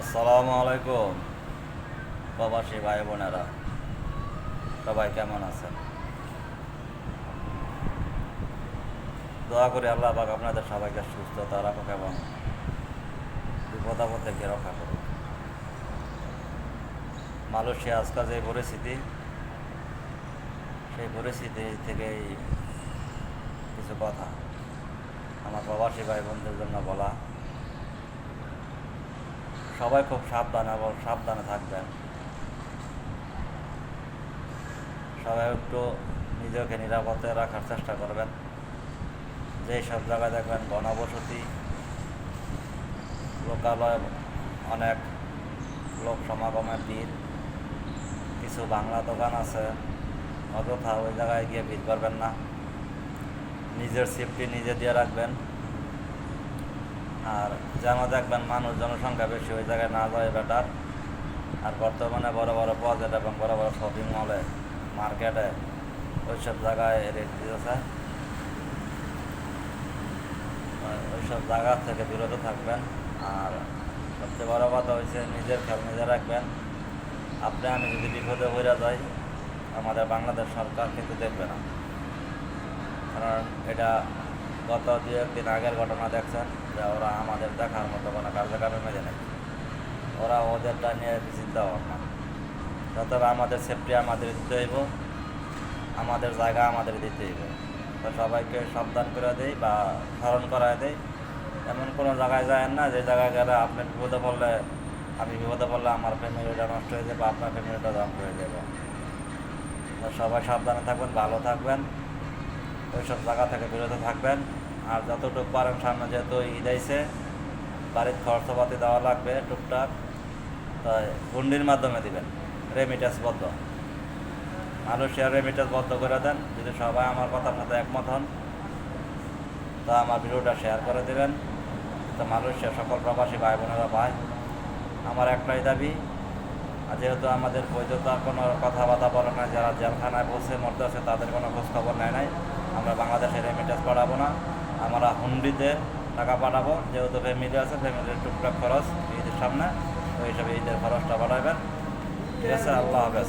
আসসালামু আলাইকুম প্রবাসী ভাই বোনেরা, সবাই কেমন আছেন? দোয়া করি আল্লাহ পাক আপনাদের সবাইকে সুস্থতা রাখুক এবং বিপদ আপদ থেকে রক্ষা করুক। মালয়েশিয়া আজকাল যে পরিস্থিতি, সেই পরিস্থিতি থেকেই কিছু কথা আমার প্রবাসী ভাই বোনদের জন্য বলা। সবাই খুব সাবধানে থাকবেন। সবাই একটু নিজেকে নিরাপদে রাখার চেষ্টা করবেন। যেই সব জায়গায় দেখবেন ঘনবসতি, লোকালয়, অনেক লোক সমাগমের ভিড়, কিছু বাংলা দোকান আছে, অযথা ওই জায়গায় গিয়ে ভিড় করবেন না। নিজের সেফটি নিজে দিয়ে রাখবেন। আর যেন দেখবেন মানুষ জনসংখ্যা বেশি ওই জায়গায় না যায় বেটার। আর বর্তমানে বড় বড় বাজার এবং বড় বড় শপিং মলে, মার্কেটে ওইসব জায়গায় রেট দিতেছে। ওইসব জায়গা থেকে বিরত থাকবেন। আর সবচেয়ে বড় কথা হচ্ছে নিজের খেয়াল নিজে রাখবেন। আপনি আমি যদি বিপদে হইয়া যাই, আমাদের বাংলাদেশ সরকার কিন্তু দেখবে না। কারণ এটা গত 2-1 দিন আগের ঘটনা দেখছেন যে ওরা আমাদের দেখার মতো কোনো কার্যক্রমে মেলে নেই। ওরা ওদেরটা নিয়ে চিন্তা ভাবনা। তবে আমাদের সেফটি আমাদের দিতে হইব, আমাদের জায়গা আমাদের দিতে হইব। তো সবাইকে সাবধান করে দেই বা স্মরণ করায় দেই, এমন কোনো জায়গায় যায়েন না যে জায়গায় গেলে আপনি বিপদে পড়লে, আমি বিপদে পড়লে আমার ফ্যামিলিটা নষ্ট হয়ে যাবে, আপনার ফ্যামিলিটা ধ্বংস হয়ে যাবে। তো সবাই সাবধানে থাকবেন, ভালো থাকবেন, ওইসব জায়গা থেকে বিরত থাকবেন। আর যতটুকু পারেন, সামনে যেহেতু ঈদ আইছে, বাড়ির খরচপাতি দেওয়া লাগবে টুকটাক, তাই হুন্ডির মাধ্যমে দিবেন। রেমিটেন্স বদ্ধ, মালয়েশিয়ার রেমিটেন্স বদ্ধ করে দেন। যদি সবাই আমার কথার সাথে একমত হন, তা আমার ভিডিওটা শেয়ার করে দেবেন, তো মালয়েশিয়ার সকল প্রবাসী ভাই বোনেরা পায়। আমার একটাই দাবি, যেহেতু আমাদের বৈধতার কোনো কথাবার্তা বলে না, যারা জেলখানায় বসে মরতে আছে তাদের কোনো খোঁজখবর নেয় নাই, আমরা বাংলাদেশে রেমিটেন্স পাঠাবো না, আমরা হুন্ডিতে টাকা পাঠাবো। যেহেতু ফ্যামিলি আছে, ফ্যামিলির টুকটাক খরচ ঈদের সামনে, ওই হিসাবে ঈদের খরচটা পাঠাবেন। ঠিক আছে, আল্লাহ হাফেজ।